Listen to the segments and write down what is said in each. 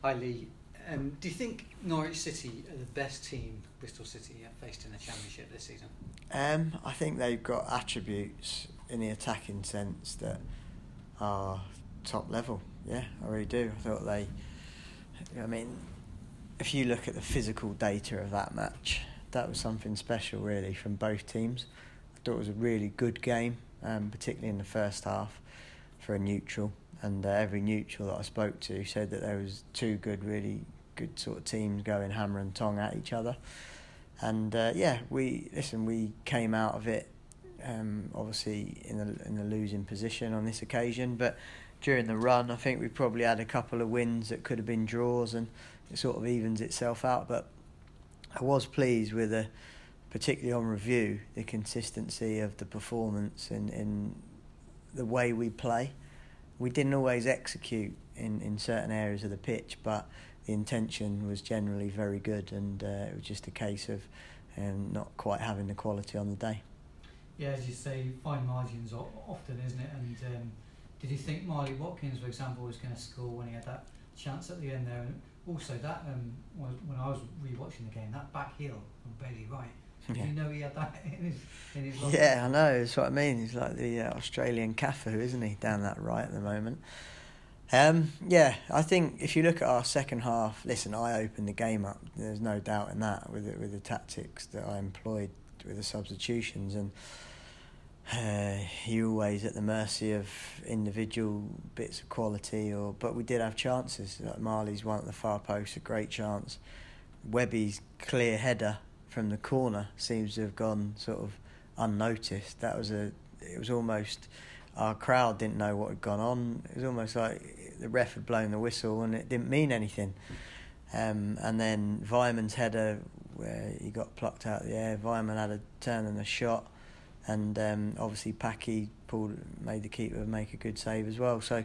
Hi Lee. Do you think Norwich City are the best team Bristol City have faced in the Championship this season? I think they've got attributes in the attacking sense that are top level. Yeah, I really do. I thought if you look at the physical data of that match, that was something special really from both teams. I thought it was a really good game, particularly in the first half for a neutral. And every neutral that I spoke to said that there was two really good sort of teams going hammer and tong at each other. And we came out of it obviously in a losing position on this occasion, but during the run I think we probably had a couple of wins that could have been draws, and it sort of evens itself out. But I was pleased with particularly on review, the consistency of the performance in the way we play. We didn't always execute in certain areas of the pitch, but the intention was generally very good, and it was just a case of not quite having the quality on the day. Yeah, as you say, fine margins often, isn't it? And did you think Marley Watkins, for example, was going to score when he had that chance at the end there? And also that, when I was rewatching the game, that back heel from Bailey Wright. Did you know he had that in his locker? Yeah, I know. That's what I mean. He's like the Australian Cafu, isn't he, down that right at the moment? I think if you look at our second half, listen, I opened the game up. There's no doubt in that with the tactics that I employed with the substitutions, and you're always at the mercy of individual bits of quality. But we did have chances. Like Marley's one at the far post, a great chance. Webby's clear header from the corner seems to have gone sort of unnoticed. It was almost, our crowd didn't know what had gone on. It was almost like the ref had blown the whistle and it didn't mean anything. And then Vyman's header, where he got plucked out of the air, Vyman had a turn and a shot, and obviously Packy made the keeper make a good save as well. So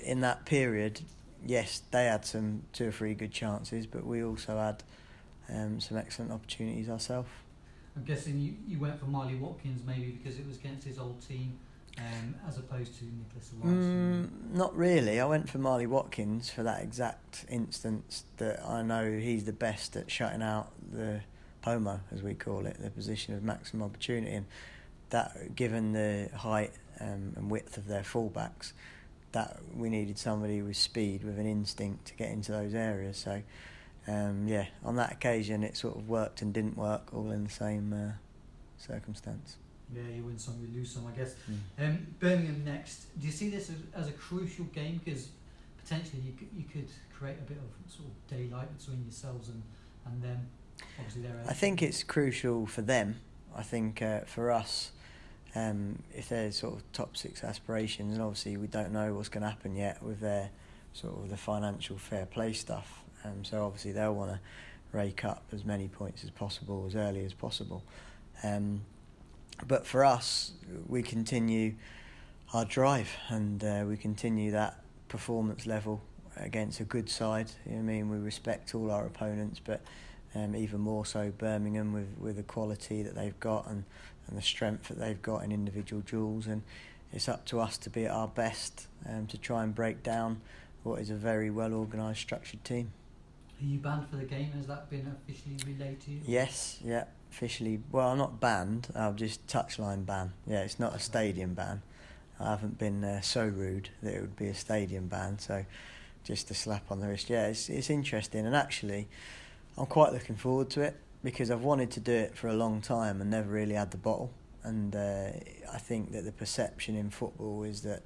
in that period, yes, they had some 2 or 3 good chances, but we also had some excellent opportunities ourselves. I'm guessing you went for Marley Watkins maybe because it was against his old team, as opposed to Nicholas Lawrence. Not really. I went for Marley Watkins for that exact instance, that I know he's the best at shutting out the POMO, as we call it, the position of maximum opportunity, and that, given the height and width of their fullbacks, that we needed somebody with speed, with an instinct to get into those areas. So on that occasion it sort of worked and didn't work, all in the same circumstance. Yeah, you win some, you lose some, I guess. Birmingham next. Do you see this as a crucial game? Because potentially you could create a bit of sort of daylight between yourselves and them. Obviously, I think it's crucial for them. I think for us, if there's sort of top 6 aspirations, and obviously we don't know what's going to happen yet with their sort of the financial fair play stuff. So obviously they'll want to rake up as many points as possible, as early as possible. But for us, we continue our drive, and we continue that performance level against a good side. You know what I mean? We respect all our opponents, but even more so Birmingham with the quality that they've got and the strength that they've got in individual duels. And it's up to us to be at our best to try and break down what is a very well organised, structured team. Are you banned for the game? Has that been officially relayed to you? Yes, yeah, officially. Well, I'm not banned. I'm just touchline ban. Yeah, it's not a stadium ban. I haven't been so rude that it would be a stadium ban. So, just a slap on the wrist. Yeah, it's interesting, and actually, I'm quite looking forward to it because I've wanted to do it for a long time and never really had the bottle. And I think that the perception in football is that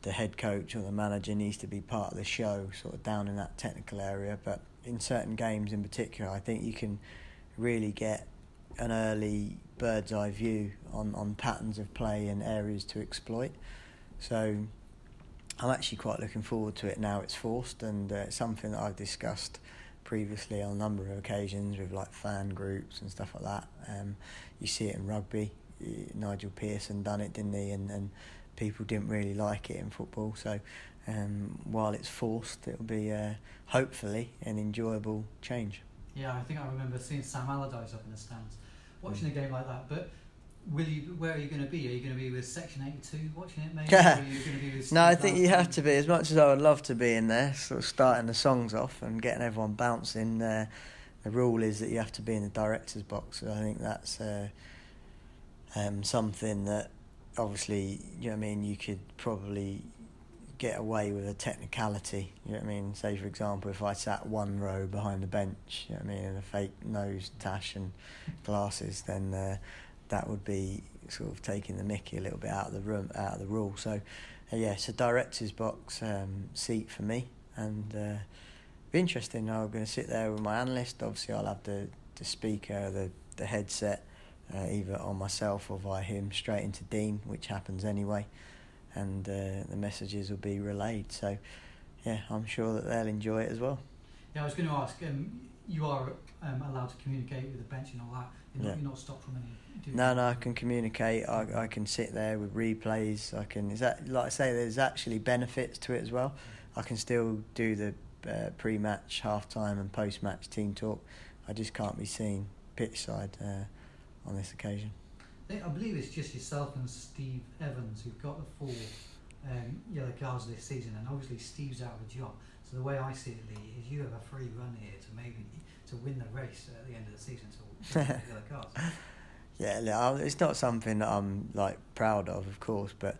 the head coach or the manager needs to be part of the show, sort of down in that technical area. But in certain games in particular, I think you can really get an early bird's eye view on patterns of play and areas to exploit. So I'm actually quite looking forward to it now it's forced, and it's something that I've discussed previously on a number of occasions with like fan groups and stuff like that. You see it in rugby. Nigel Pearson done it, didn't he? And people didn't really like it in football. So while it's forced, it'll be hopefully an enjoyable change. Yeah, I think I remember seeing Sam Allardyce up in the stands watching a game like that. But Where are you going to be? Are you going to be with Section 82 watching it, maybe? Or are you going to be with No, I think you have to be. As much as I would love to be in there, sort of starting the songs off and getting everyone bouncing, the rule is that you have to be in the director's box. So I think that's something that obviously, you know what I mean, you could probably get away with a technicality. You know what I mean? Say, for example, if I sat one row behind the bench, you know what I mean, and a fake nose, tash and glasses, then that would be sort of taking the mickey a little bit out of the rule. So, yeah, it's a director's box seat for me, and be interesting. I'm going to sit there with my analyst. Obviously, I'll have the speaker, the headset, either on myself or via him, straight into Dean, which happens anyway, and the messages will be relayed. So, yeah, I'm sure that they'll enjoy it as well. Yeah, I was going to ask. You are allowed to communicate with the bench and all that. You're not stopped from any. No, I can communicate. I can sit there with replays. I can. Like I say, there's actually benefits to it as well. I can still do the pre-match, half-time, and post-match team talk. I just can't be seen pitch side on this occasion. I believe it's just yourself and Steve Evans who've got the 4 yellow cards this season, and obviously Steve's out of a job. So the way I see it, Lee, is you have a free run here to win the race at the end of the season to win the yellow cards. Yeah, it's not something that I'm like proud of course, but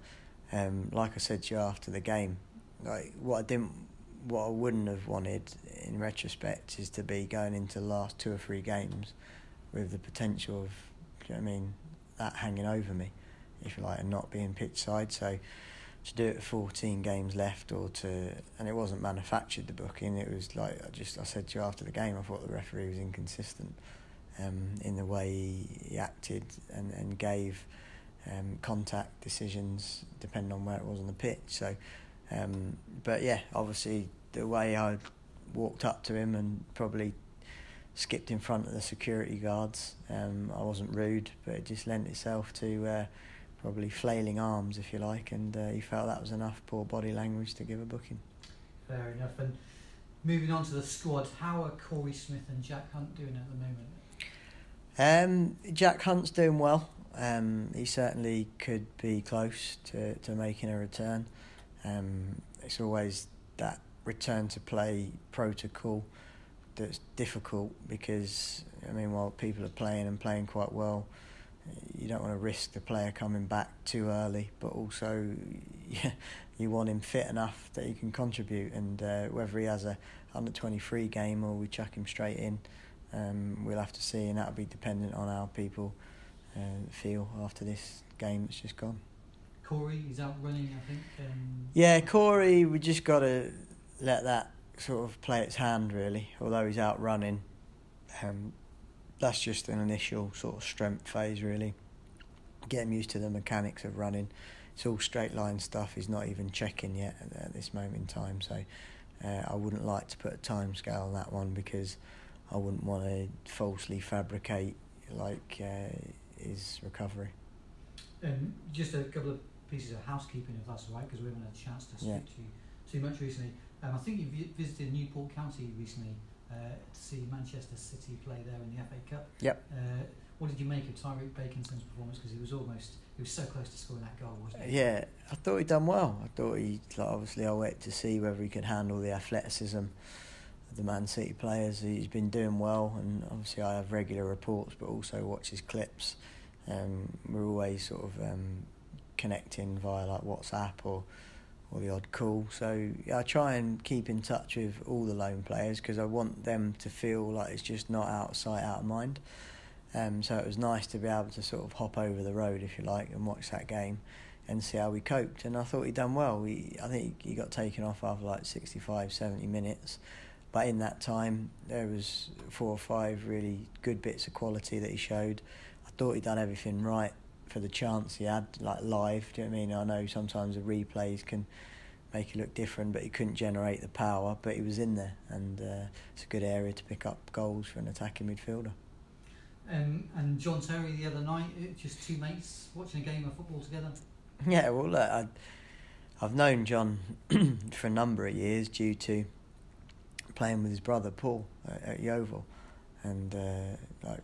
like I said to you after the game, like what I wouldn't have wanted in retrospect is to be going into the last 2 or 3 games with the potential of, you know what I mean, that hanging over me, if you like, and not being pitch side. So to do it with 14 games left, and it wasn't manufactured, the booking, it was like I said to you after the game, I thought the referee was inconsistent in the way he acted and gave contact decisions depending on where it was on the pitch. So but yeah, obviously the way I walked up to him and probably skipped in front of the security guards, I wasn't rude, but it just lent itself to probably flailing arms, if you like, and he felt that was enough poor body language to give a booking. Fair enough. And moving on to the squad, how are Corey Smith and Jack Hunt doing at the moment? Jack Hunt's doing well. He certainly could be close to making a return. It's always that return to play protocol that's difficult because, I mean, while people are playing quite well, you don't want to risk the player coming back too early, but also you want him fit enough that he can contribute, and whether he has a under-23 game or we chuck him straight in, we'll have to see, and that'll be dependent on how people feel after this game that's just gone. Corey, he's out running, I think. Yeah, Corey, we just got to let that sort of play its hand, really. Although he's out running, that's just an initial sort of strength phase, really. Get him used to the mechanics of running. It's all straight line stuff. He's not even checking yet at this moment in time. So I wouldn't like to put a time scale on that one because I wouldn't want to falsely fabricate like his recovery. Just a couple of pieces of housekeeping, if that's all right, because we haven't had a chance to speak to you too much recently. I think you visited Newport County recently to see Manchester City play there in the FA Cup. Yep. What did you make of Tyreek Bakinson's performance? Because he was so close to scoring that goal, wasn't he? Yeah, I thought he'd done well. I thought obviously I waited to see whether he could handle the athleticism of the Man City players. He's been doing well, and obviously I have regular reports, but also watch his clips. We're always sort of connecting via like WhatsApp or the odd call. So I try and keep in touch with all the loan players because I want them to feel like it's just not out of sight, out of mind. So it was nice to be able to sort of hop over the road, if you like, and watch that game and see how we coped. And I thought he'd done well. I think he got taken off after like 65, 70 minutes. But in that time, there was 4 or 5 really good bits of quality that he showed. I thought he'd done everything right for the chance he had, like live. Do you know what I mean? I know sometimes the replays can make it look different, but he couldn't generate the power, but he was in there, and it's a good area to pick up goals for an attacking midfielder. And John Terry the other night, just 2 mates watching a game of football together? Yeah, well, look, I've known John for a number of years due to playing with his brother Paul at Yeovil, and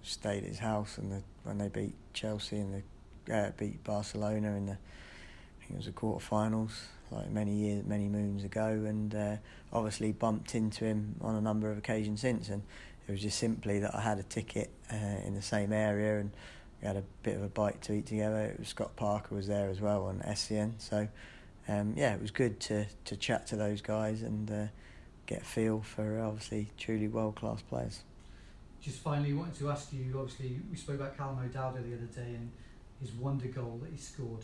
stayed at his house, and when they beat Chelsea in the beat Barcelona in the, I think it was the quarterfinals, like many moons ago, and obviously bumped into him on a number of occasions since, and it was just simply that I had a ticket in the same area, and we had a bit of a bite to eat together. It was Scott Parker was there as well on SCN, so it was good to chat to those guys and get a feel for obviously truly world-class players. Just finally, wanted to ask you, obviously we spoke about Callum O'Dowda the other day and his wonder goal that he scored.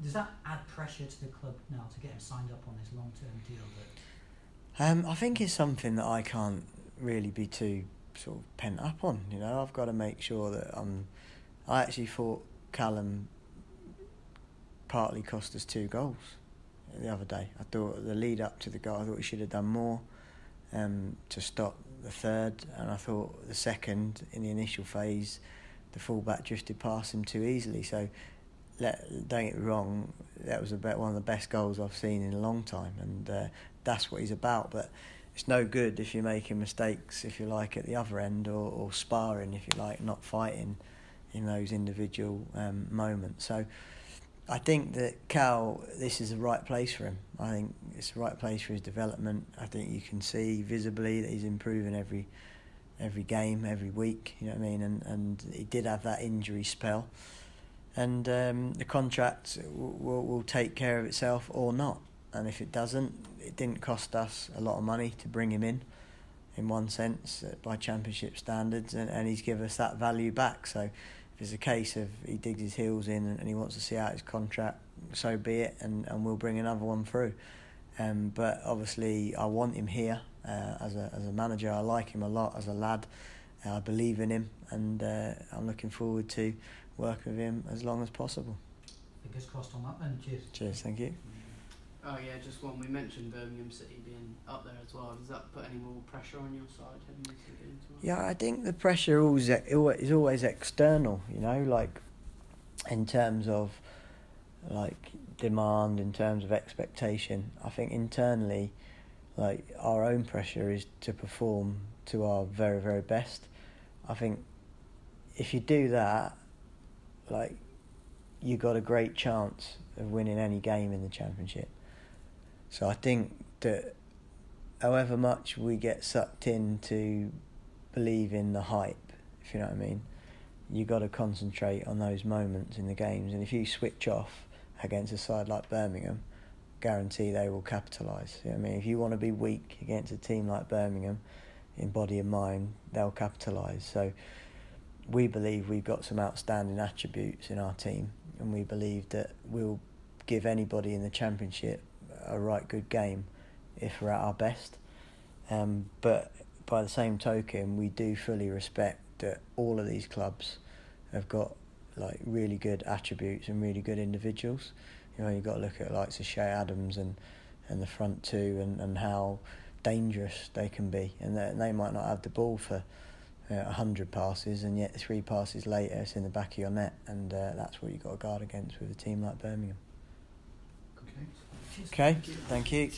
Does that add pressure to the club now to get him signed up on this long-term deal? I think it's something that I can't really be too sort of pent up on. You know, I've got to make sure that I actually thought Callum partly cost us 2 goals the other day. I thought the lead up to the goal, I thought we should have done more to stop the third, and I thought the second, in the initial phase, the fullback drifted past him too easily. So don't get me wrong, that was one of the best goals I've seen in a long time, and that's what he's about. But it's no good if you're making mistakes, if you like, at the other end, or sparring, if you like, not fighting in those individual moments. So I think that Cal, this is the right place for him. I think it's the right place for his development. I think you can see visibly that he's improving every game, every week. You know what I mean? And he did have that injury spell, and the contract will take care of itself or not. And if it doesn't, it didn't cost us a lot of money to bring him in one sense, by Championship standards, and he's given us that value back. So if it's a case of he digs his heels in and he wants to see out his contract, so be it, and we'll bring another one through. But obviously I want him here as a manager. I like him a lot as a lad. I believe in him, and I'm looking forward to working with him as long as possible. Fingers crossed on that then. Cheers. Cheers, thank you. Oh yeah, just one. We mentioned Birmingham City being up there as well. Does that put any more pressure on your side heading into the game tomorrow? Yeah, I think the pressure is always external, you know, like in terms of like demand, in terms of expectation. I think internally, like our own pressure is to perform to our very, very best. I think if you do that, like, you got a great chance of winning any game in the Championship. So I think that however much we get sucked into believe in the hype, if you know what I mean, you got to concentrate on those moments in the games. And if you switch off against a side like Birmingham, guarantee they will capitalise. You know what I mean? If you want to be weak against a team like Birmingham, in body and mind, they'll capitalise. So we believe we've got some outstanding attributes in our team, and we believe that we'll give anybody in the Championship a right good game if we're at our best. But by the same token, we do fully respect that all of these clubs have got like really good attributes and really good individuals. You know, you've got to look at likes of Shea Adams and the front two, and how dangerous they can be, and they might not have the ball for 100 passes, and yet 3 passes later it's in the back of your net, and that's what you've got to guard against with a team like Birmingham. Okay. Okay, thank you.